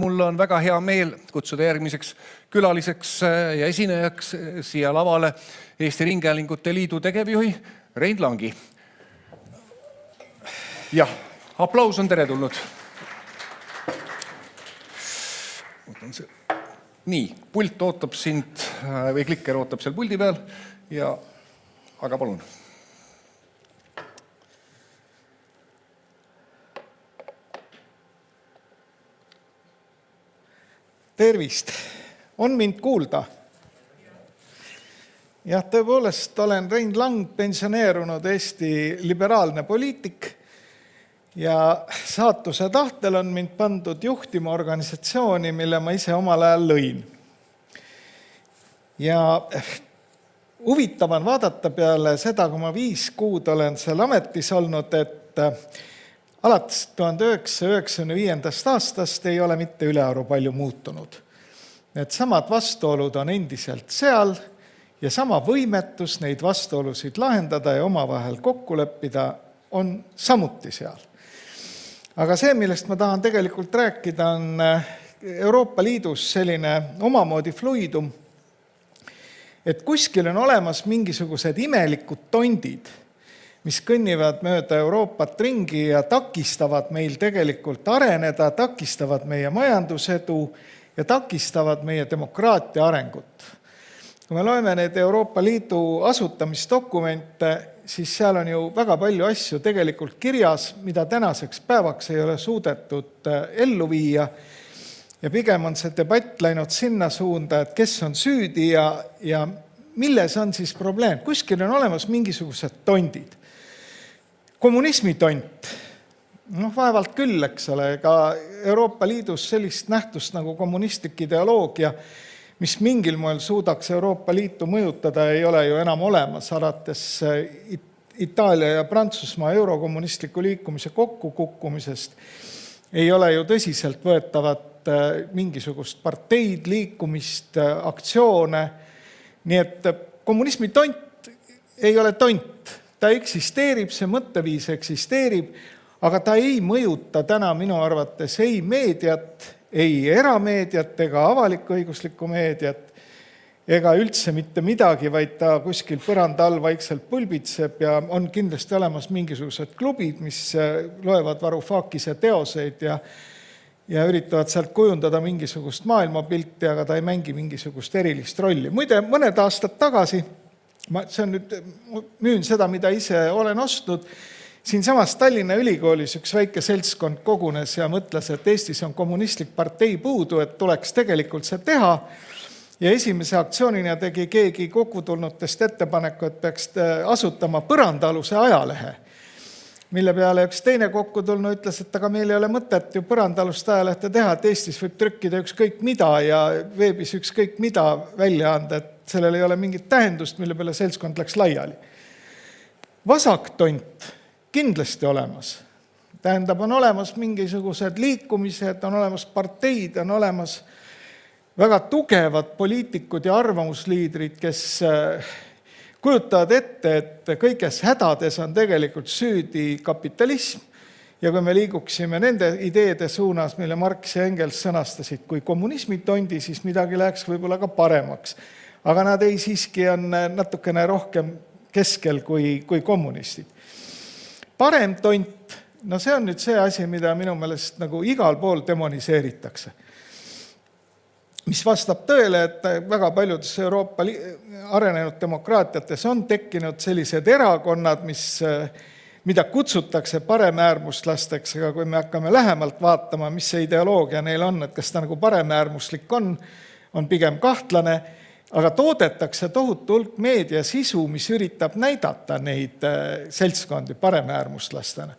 Mul on väga hea meel kutsuda järgmiseks külaliseks ja esinejaks siia lavale Eesti Ringhäälingute Liidu tegevjuhi Rein Langi. Jah, aplaus on teretulnud. Nii, pult ootab sind või klikker ootab seal puldi peal, aga palun. Tervist! On mind kuulda? Jah, tõepoolest olen Rein Lang, pensioneerunud Eesti liberaalne poliitik ja saatuse tahtel on mind pandud juhtima organisatsiooni, mille ma ise omal ajal lõin. Ja huvitav on vaadata peale seda, kui ma 5 kuud olen seal ametis olnud, et alates 1995. aastast ei ole mitte ülearu palju muutunud. Need samad vastuolud on endiselt seal ja sama võimetus neid vastuolusid lahendada ja omavahel kokku leppida on samuti seal. Aga see, millest ma tahan tegelikult rääkida, on Euroopa Liidus selline omamoodi fluidum, et kuskil on olemas mingisugused imelikud tondid, mis kõnnivad mööda Euroopat ringi ja takistavad meil tegelikult areneda, takistavad meie majandusedu ja takistavad meie demokraatia arengut. Kui me loeme neid Euroopa Liidu asutamisdokumente, siis seal on ju väga palju asju tegelikult kirjas, mida tänaseks päevaks ei ole suudetud ellu viia. Ja pigem on see debatt läinud sinna suunda, et kes on süüdi ja milles on siis probleem. Kuskil on olemas mingisugused tondid. Kommunismi tont, vaevalt küll, eks ole, ka Euroopa Liidus sellist nähtust nagu kommunistlik ideoloogia, mis mingil moel suudaks Euroopa Liitu mõjutada, ei ole ju enam olemas, alates Itaalia ja Prantsusmaa eurokommunistliku liikumise kokkukukkumisest ei ole ju tõsiselt võetavat mingisugust parteid, liikumist, aktsioone. Nii et kommunismi tont ei ole tont. Ta eksisteerib, see mõtteviis eksisteerib, aga ta ei mõjuta täna minu arvates ei meediat, ei erameediat ega avalik-õiguslikku meediat ega üldse mitte midagi, vaid ta kuskil põranda all vaikselt pulbitseb ja on kindlasti olemas mingisugused klubid, mis loevad Varoufakise teoseid ja üritavad sealt kujundada mingisugust maailmapilti, aga ta ei mängi mingisugust erilist rolli. Muide, mõned aastad tagasi, see on nüüd, müün seda, mida ise olen ostnud, siinsamas Tallinna Ülikoolis üks väike seltskond kogunes ja mõtles, et Eestis on kommunistlik partei puudu, et tuleks tegelikult see teha. Ja esimese aktsioonina tegi keegi kokkutulnutest ettepaneku, et peaks asutama põrandaaluse ajalehe, mille peale üks teine kokkutulnu ütles, et aga meil ei ole mõtet ju põrandaalust ajalehte teha, et Eestis võib trükkida ükskõik mida ja veebis ükskõik mida välja anda, et sellel ei ole mingit tähendust, mille peale seltskond läks laiali. Vasaktont kindlasti olemas. Tähendab, on olemas mingisugused liikumised, on olemas parteid, on olemas väga tugevad poliitikud ja arvamusliidrid, kes kujutavad ette, et kõiges hädades on tegelikult süüdi kapitalism ja kui me liiguksime nende ideede suunas, mille Marx ja Engels sõnastasid kui kommunismi tondi, siis midagi läheks võib-olla ka paremaks. Aga nad ei siiski on natukene rohkem keskel kui kommunistid. Parem tont, see on nüüd see asi, mida minu meelest nagu igal pool demoniseeritakse. Mis vastab tõele, et väga paljudes Euroopa arenenud demokraatiates on tekkinud sellised erakonnad, mida kutsutakse paremäärmuslasteks, aga kui me hakkame lähemalt vaatama, mis see ideoloogia neil on, et kas ta nagu paremäärmuslik on pigem kahtlane, aga toodetakse tohutu hulk meediasisu, mis üritab näidata neid seltskondi paremäärmuslastena.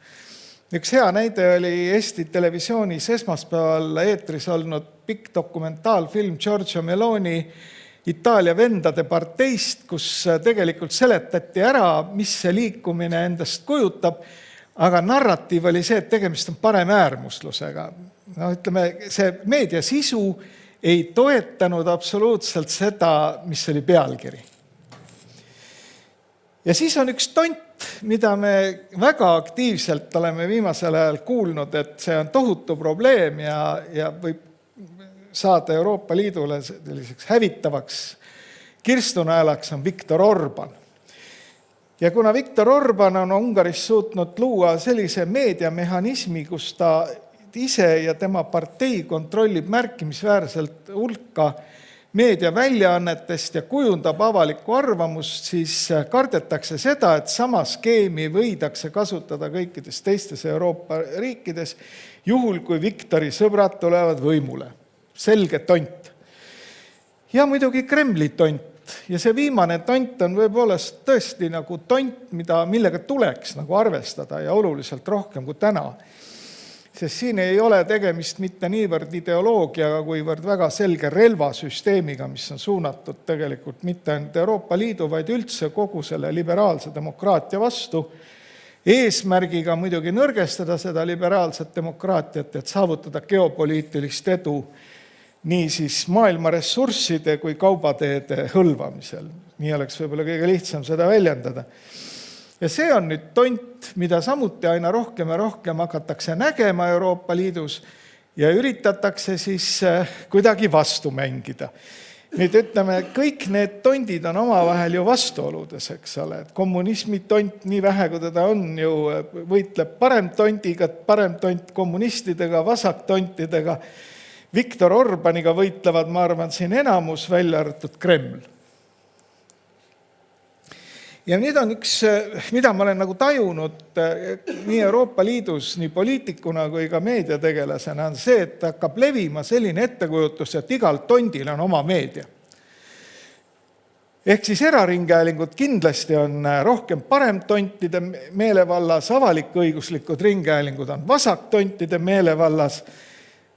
Üks hea näide oli Eesti televisioonis esmaspäeval eetris olnud pikk dokumentaalfilm Giorgio Meloni Itaalia vendade parteist, kus tegelikult seletati ära, mis see liikumine endast kujutab, aga narratiiv oli see, et tegemist on paremäärmuslusega. Ütleme, see meediasisu ei toetanud absoluutselt seda, mis oli pealkiri. Ja siis on üks tont, mida me väga aktiivselt oleme viimasel ajal kuulnud, et see on tohutu probleem ja võib saada Euroopa Liidule selliseks hävitavaks kirstunaelaks, on Viktor Orban. Ja kuna Viktor Orban on Ungaris suutnud luua sellise meediamehhanismi, kus ta ise ja tema partei kontrollib märkimisväärselt hulka meediaväljaannetest ja kujundab avalikku arvamust, siis kardetakse seda, et sama skeemi võidakse kasutada kõikides teistes Euroopa riikides, juhul kui Viktori sõbrad tulevad võimule. Selge tont. Ja muidugi Kremli tont. Ja see viimane tont on võiboolest tõesti nagu tont, millega tuleks nagu arvestada ja oluliselt rohkem kui täna. Sest siin ei ole tegemist mitte niivõrd ideoloogiaga, kuivõrd väga selge relvasüsteemiga, mis on suunatud tegelikult mitte ainult Euroopa Liidu, vaid üldse kogu selle liberaalse demokraatia vastu, eesmärgiga muidugi nõrgestada seda liberaalset demokraatiat, et saavutada geopoliitilist edu nii siis maailma ressursside kui kaubateede hõlvamisel. Nii oleks võib-olla kõige lihtsam seda väljendada. Ja see on nüüd tont, mida samuti aina rohkem ja rohkem hakatakse nägema Euroopa Liidus ja üritatakse siis kuidagi vastu mängida. Nüüd ütleme, kõik need tondid on omavahel ju vastuoludes, eks ole. Et kommunismi tont, nii vähe kui teda on, ju võitleb parem tont kommunistidega, vasaktontidega. Viktor Orbaniga võitlevad, ma arvan, siin enamus välja arvatud Kreml. Ja nüüd on üks, mida ma olen nagu tajunud nii Euroopa Liidus, nii poliitikuna kui ka meediategelasena, on see, et hakkab levima selline ettekujutus, et igal tondil on oma meedia. Ehk siis eraringhäälingud kindlasti on rohkem paremtontide meelevallas, avalik-õiguslikud ringhäälingud on vasaktontide meelevallas.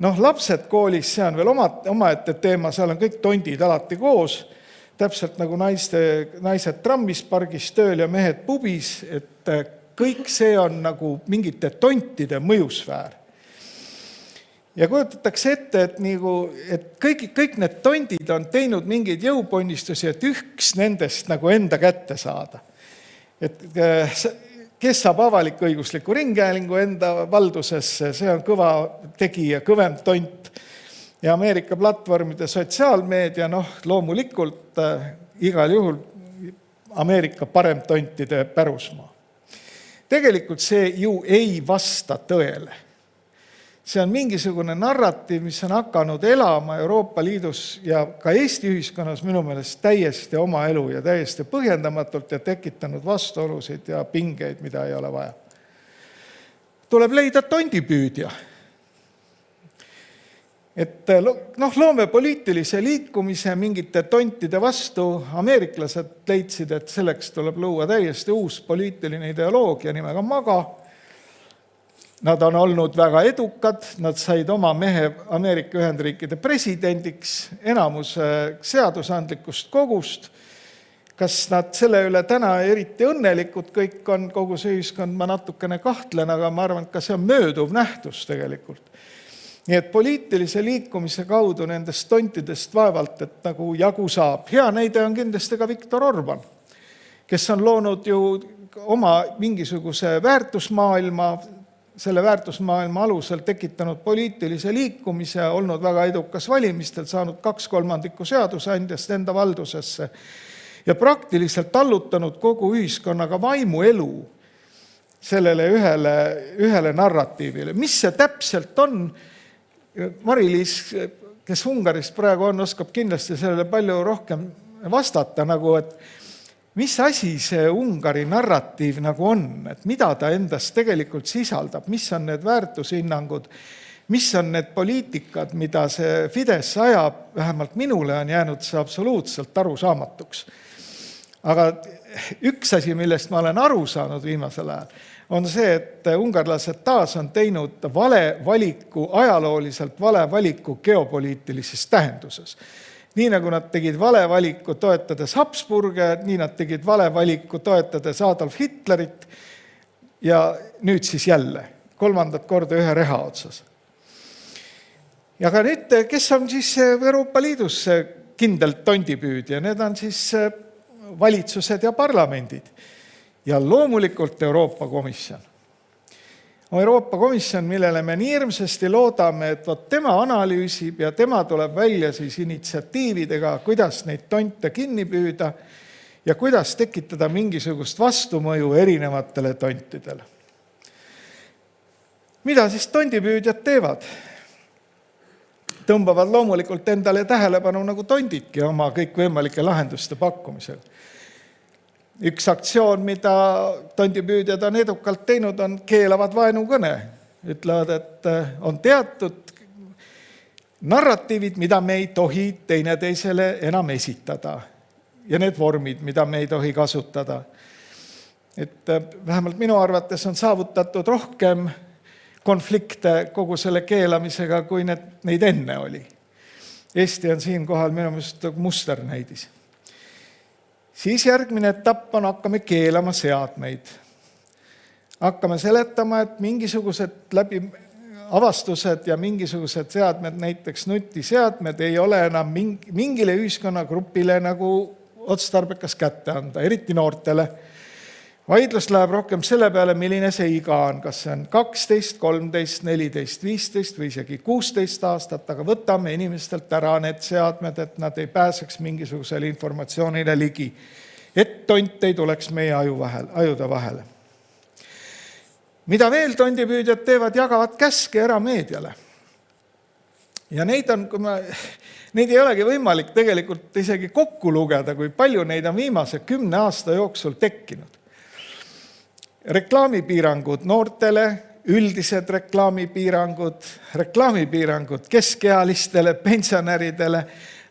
Lapsed koolis, see on veel omaette teema, seal on kõik tondid alati koos, täpselt nagu naised trammis, pargis tööl ja mehed pubis, et kõik see on nagu mingite tontide mõjusfäär. Ja kujutatakse ette, et kõik need tondid on teinud mingeid jõuponnistusi, et üks nendest nagu enda kätte saada. Et kes saab avalik-õigusliku ringhäälingu enda valdusesse, see on kõva tegija, kõvem tont. Ja Ameerika platvormide sotsiaalmeedia, loomulikult igal juhul Ameerika paremtontide pärusmaa. Tegelikult see ju ei vasta tõele. See on mingisugune narratiiv, mis on hakanud elama Euroopa Liidus ja ka Eesti ühiskonnas minu meelest täiesti oma elu ja täiesti põhjendamatult ja tekitanud vastuolusid ja pingeid, mida ei ole vaja. Tuleb leida tondipüüdja. Et loome poliitilise liikumise mingite tontide vastu. Ameeriklased leidsid, et selleks tuleb luua täiesti uus poliitiline ideoloogia nimega MAGA. Nad on olnud väga edukad, nad said oma mehe Ameerika Ühendriikide presidendiks, enamus seadusandlikust kogust. Kas nad selle üle täna eriti õnnelikud kõik on, kogu see ühiskond, ma natukene kahtlen, aga ma arvan, et ka see on mööduv nähtus tegelikult. Nii et poliitilise liikumise kaudu nendest tontidest vaevalt, et nagu jagu saab. Hea näide on kindlasti ka Viktor Orban, kes on loonud ju oma mingisuguse väärtusmaailma, selle väärtusmaailma alusel tekitanud poliitilise liikumise, olnud väga edukas valimistel, saanud 2/3 seadusandjast enda valdusesse ja praktiliselt allutanud kogu ühiskonnaga vaimuelu sellele ühele narratiivile. Mis see täpselt on? Mari-Liis, kes Ungarist praegu on, oskab kindlasti sellele palju rohkem vastata, nagu et mis asi see Ungari narratiiv nagu on, et mida ta endast tegelikult sisaldab, mis on need väärtushinnangud, mis on need poliitikad, mida see Fidesz ajab, vähemalt minule on jäänud see absoluutselt arusaamatuks. Aga üks asi, millest ma olen aru saanud viimasel ajal, on see, et ungarlased taas on teinud ajalooliselt vale valiku geopoliitilises tähenduses. Nii nagu nad tegid vale valiku toetades Habsburge, nii nad tegid vale valiku toetades Adolf Hitlerit ja nüüd siis jälle 3. korda ühe reha otsas. Ja ka nüüd, kes on siis Euroopa Liidus kindlalt tondipüüdja, need on siis valitsused ja parlamendid ja loomulikult Euroopa Komisjon. Euroopa Komisjon, millele me nii hirmsasti loodame, et vot tema analüüsib ja tema tuleb välja siis initsiatiividega, kuidas neid tonte kinni püüda ja kuidas tekitada mingisugust vastumõju erinevatele tontidele. Mida siis tondipüüdjad teevad? Tõmbavad loomulikult endale tähelepanu nagu tondidki oma kõikvõimalike lahenduste pakkumisel. Üks aktsioon, mida tondipüüdjad on edukalt teinud, on keelavad vaenukõne. Ütlevad, et on teatud narratiivid, mida me ei tohi teineteisele enam esitada. Ja need vormid, mida me ei tohi kasutada. Et vähemalt minu arvates on saavutatud rohkem konflikte kogu selle keelamisega, kui neid enne oli. Eesti on siinkohal minu meelest musternäidis. Siis järgmine etapp on, hakkame keelama seadmeid. Hakkame seletama, et mingisugused avastused ja mingisugused seadmed, näiteks nutiseadmed, ei ole enam mingile ühiskonnagrupile nagu otstarbekas kätte anda, eriti noortele. Vaidlus läheb rohkem selle peale, milline see iga on, kas see on 12, 13, 14, 15 või isegi 16 aastat, aga võtame inimestelt ära need seadmed, et nad ei pääseks mingisugusele informatsioonile ligi, et tont ei tuleks meie ajude vahele. Mida veel tondipüüdjad teevad, jagavad käske erameediale. Ja neid ei olegi võimalik tegelikult isegi kokku lugeda, kui palju neid on viimase 10 aasta jooksul tekkinud. Reklaamipiirangud noortele, üldised reklaamipiirangud keskealistele, pensionäridele,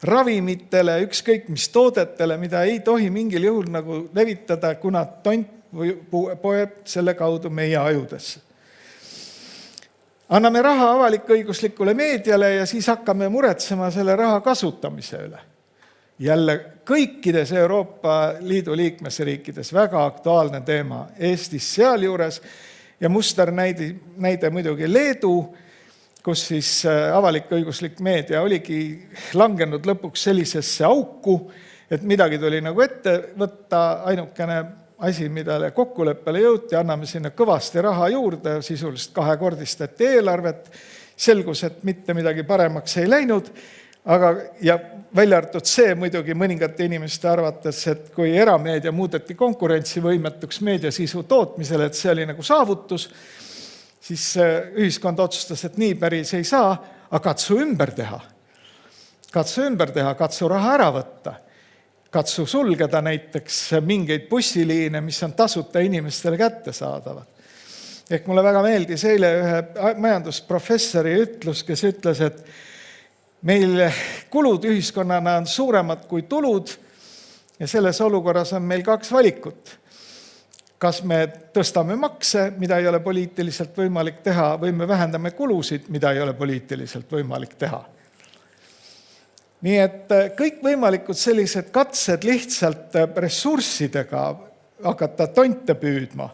ravimitele, ükskõik mis toodetele, mida ei tohi mingil juhul nagu levitada, kuna tont poeb selle kaudu meie ajudesse. Anname raha avalik-õiguslikule meediale ja siis hakkame muretsema selle raha kasutamise üle. Jälle kõikides Euroopa Liidu liikmesriikides väga aktuaalne teema, Eestis sealjuures ja musternäide muidugi Leedu, kus siis avalik-õiguslik meedia oligi langenud lõpuks sellisesse auku, et midagi tuli nagu ette võtta, ainukene asi, millele kokkuleppele jõuti, anname sinna kõvasti raha juurde, sisuliselt 2-kordistati eelarvet, selgus, et mitte midagi paremaks ei läinud, ja välja arvatud see muidugi mõningate inimeste arvates, et kui erameedia muudeti konkurentsivõimetuks meediasisu tootmisele, et see oli nagu saavutus, siis ühiskond otsustas, et nii päris ei saa, aga katsu ümber teha. Katsu raha ära võtta. Katsu sulgeda näiteks mingeid bussiliine, mis on tasuta inimestele kättesaadavad. Ehk mulle väga meeldis eile ühe majandusprofessori ütlus, kes ütles, et meil kulud ühiskonnana on suuremad kui tulud ja selles olukorras on meil 2 valikut. Kas me tõstame makse, mida ei ole poliitiliselt võimalik teha, või me vähendame kulusid, mida ei ole poliitiliselt võimalik teha. Nii et kõik võimalikud sellised katsed lihtsalt ressurssidega hakata tonte püüdma,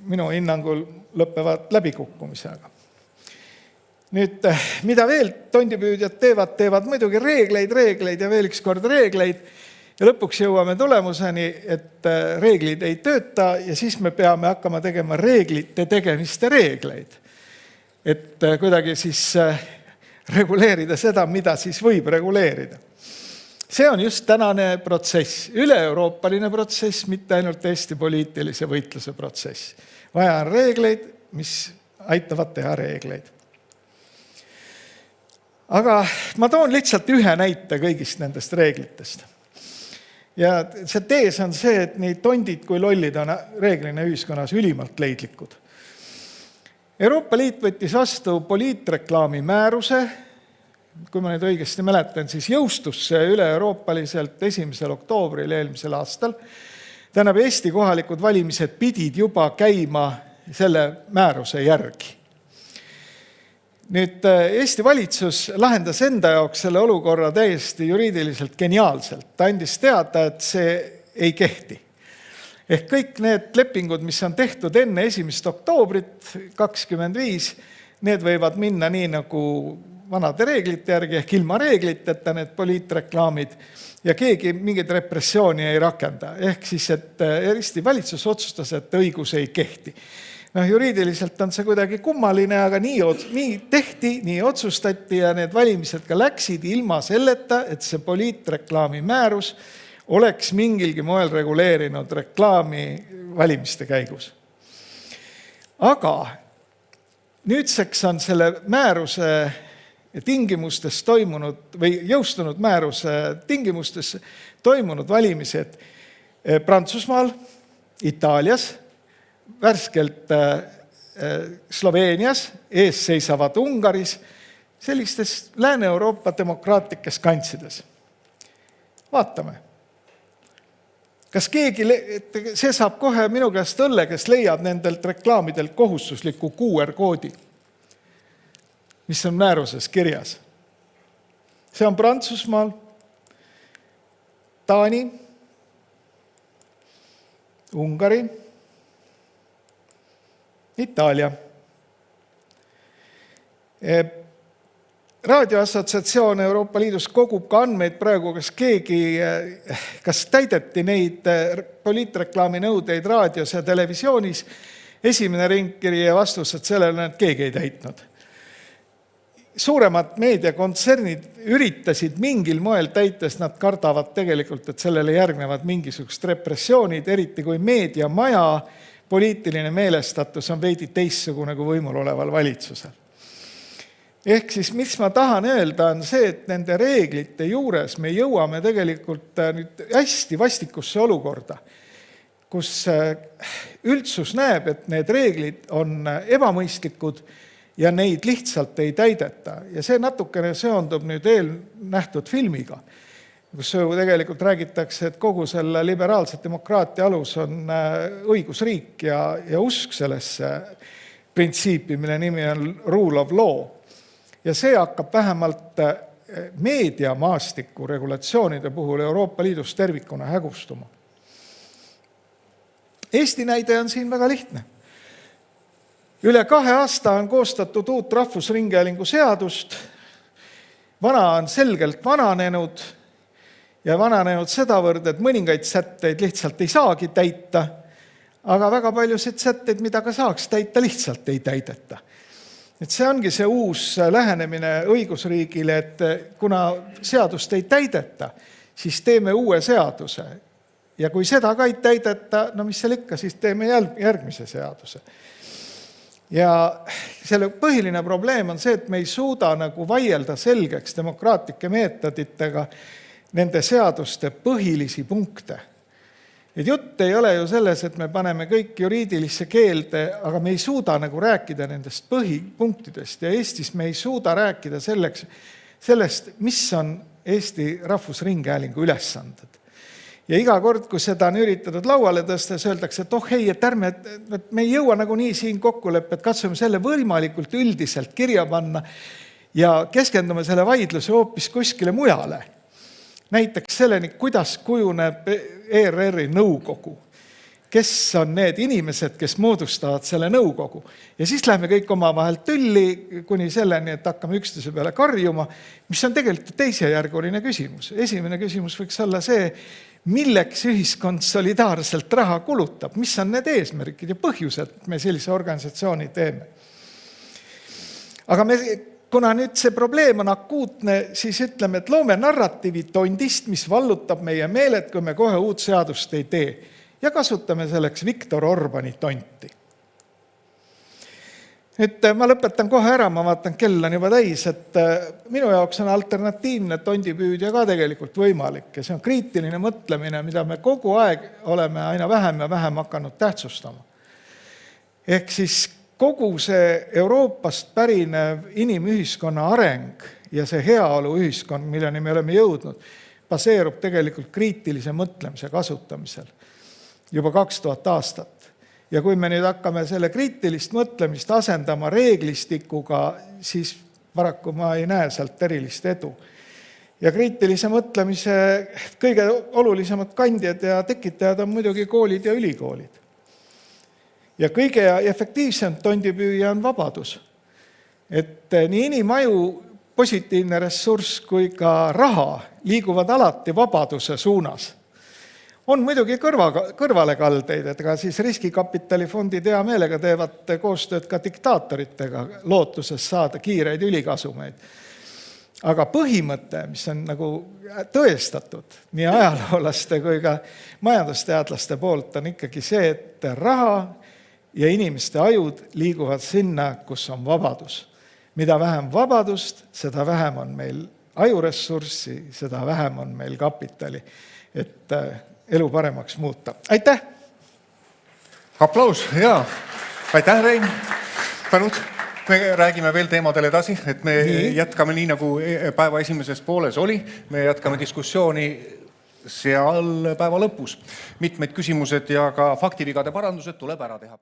minu hinnangul lõpevad läbikukkumisega. Nüüd, mida veel tondipüüdjad teevad muidugi reegleid ja veel üks kord reegleid ja lõpuks jõuame tulemuseni, et reeglid ei tööta ja siis me peame hakkama tegema reeglite tegemiste reegleid. Et kuidagi siis reguleerida seda, mida siis võib reguleerida. See on just tänane protsess, üle-euroopaline protsess, mitte ainult Eesti poliitilise võitluse protsess. Vaja on reegleid, mis aitavad teha reegleid. Aga ma toon lihtsalt ühe näite kõigist nendest reeglitest. Ja see tees on see, et nii tondid kui lollid on reeglina ühiskonnas ülimalt leidlikud. Euroopa Liit võttis vastu poliitreklaami määruse, kui ma nüüd õigesti mäletan, siis jõustus see üle-euroopaliselt 1. oktoobril eelmisel aastal. Tähendab, Eesti kohalikud valimised pidid juba käima selle määruse järgi. Nüüd Eesti valitsus lahendas enda jaoks selle olukorra täiesti juriidiliselt geniaalselt. Ta andis teada, et see ei kehti. Ehk kõik need lepingud, mis on tehtud enne 1. oktoobrit 25, need võivad minna nii nagu vanade reeglite järgi, ehk ilma reegliteta need poliitreklaamid ja keegi mingit repressiooni ei rakenda. Ehk siis, et Eesti valitsus otsustas, et õigus ei kehti. Juriidiliselt on see kuidagi kummaline, aga nii tehti, nii otsustati ja need valimised ka läksid ilma selleta, et see poliitreklaami määrus oleks mingilgi moel reguleerinud reklaami valimiste käigus. Aga nüüdseks on selle määruse tingimustes toimunud või jõustunud määruse tingimustes toimunud valimised Prantsusmaal, Itaalias, värskelt Sloveenias, ees seisavad Ungaris, sellistes Lääne-Euroopa demokraatlikes kantsides. Vaatame. Kas keegi, see saab kohe minu käest õlle, kes leiab nendelt reklaamidelt kohustusliku QR-koodi, mis on määruses kirjas. See on Prantsusmaal, Taani, Ungari, Itaalia. Raadioassotsiatsioon Euroopa Liidus kogub ka andmeid praegu, kas täideti neid poliitreklaami nõudeid raadios ja televisioonis. Esimene ringkiri ja vastus, et sellele keegi ei täitnud. Suuremad meediakontsernid üritasid mingil moel täites, nad kardavad tegelikult, et sellele järgnevad mingisugust repressioonid, eriti kui meediamaja poliitiline meelestatus on veidi teistsugune kui võimul oleval valitsusel. Ehk siis, mis ma tahan öelda, on see, et nende reeglite juures me jõuame tegelikult nüüd hästi vastikusse olukorda, kus üldsus näeb, et need reeglid on ebamõistlikud ja neid lihtsalt ei täideta. Ja see natukene seondub nüüd eelnähtud filmiga, kus tegelikult räägitakse, et kogu selle liberaalse demokraatia alus on õigusriik ja usk sellesse printsiipi, mille nimi on rule of law. Ja see hakkab vähemalt meediamaastiku regulatsioonide puhul Euroopa Liidus tervikuna hägustuma. Eesti näide on siin väga lihtne. Üle 2 aasta on koostatud uut rahvusringhäälingu seadust. Vana on selgelt vananenud ja vananenud sedavõrd, et mõningaid sätteid lihtsalt ei saagi täita, aga väga paljusid sätteid, mida ka saaks täita, lihtsalt ei täideta. Et see ongi see uus lähenemine õigusriigile, et kuna seadust ei täideta, siis teeme uue seaduse. Ja kui seda ka ei täideta, no mis seal ikka, siis teeme järgmise seaduse. Ja selle põhiline probleem on see, et me ei suuda nagu vaielda selgeks demokraatlike meetoditega nende seaduste põhilisi punkte. Et jutt ei ole ju selles, et me paneme kõik juriidilisse keelde, aga me ei suuda nagu rääkida nendest põhipunktidest ja Eestis me ei suuda rääkida sellest, mis on Eesti Rahvusringhäälingu ülesanded. Ja iga kord, kui seda on üritatud lauale tõstes, öeldakse, et ei, et me ei jõua nagu nii siin kokkuleppe, et katsume selle võimalikult üldiselt kirja panna ja keskendume selle vaidluse hoopis kuskile mujale. Näiteks selleni, kuidas kujuneb ERR-i nõukogu, kes on need inimesed, kes moodustavad selle nõukogu. Ja siis läheme kõik omavahel tülli kuni selleni, et hakkame üksteise peale karjuma, mis on tegelikult teisejärguline küsimus. Esimene küsimus võiks olla see, milleks ühiskond solidaarselt raha kulutab, mis on need eesmärgid ja põhjused, et me sellise organisatsiooni teeme. Aga kuna nüüd see probleem on akuutne, siis ütleme, et loome narratiivi tondist, mis vallutab meie meeled, kui me kohe uut seadust ei tee. Ja kasutame selleks Viktor Orbani tonti. Nüüd ma lõpetan kohe ära, ma vaatan, kell on juba täis, et minu jaoks on alternatiivne tondipüüdja ka tegelikult võimalik. Ja see on kriitiline mõtlemine, mida me kogu aeg oleme aina vähem ja vähem hakanud tähtsustama. Ehk siis kogu see Euroopast pärinev inimühiskonna areng ja see heaolu ühiskond, milleni me oleme jõudnud, baseerub tegelikult kriitilise mõtlemise kasutamisel juba 2000 aastat. Ja kui me nüüd hakkame selle kriitilist mõtlemist asendama reeglistikuga, siis paraku ma ei näe sealt erilist edu. Ja kriitilise mõtlemise kõige olulisemad kandjad ja tekitajad on muidugi koolid ja ülikoolid. Ja kõige efektiivsem tondipüüja on vabadus. Et nii inimaju, positiivne ressurss kui ka raha liiguvad alati vabaduse suunas. On muidugi kõrvalekaldeid, et ka siis riskikapitalifondid hea meelega teevad koostööd ka diktaatoritega, lootuses saada kiireid ülikasumeid. Aga põhimõte, mis on nagu tõestatud nii ajaloolaste kui ka majandusteadlaste poolt, on ikkagi see, et raha ja inimeste ajud liiguvad sinna, kus on vabadus. Mida vähem vabadust, seda vähem on meil ajuressurssi, seda vähem on meil kapitali, et elu paremaks muuta. Aitäh! Aplaus, jaa. Aitäh, Rein. Tänud. Me räägime veel teemadel edasi, et me jätkame nii, nagu päeva esimeses pooles oli. Me jätkame diskussiooni seal päeva lõpus. Mitmeid küsimused ja ka faktivigade parandused tuleb ära teha.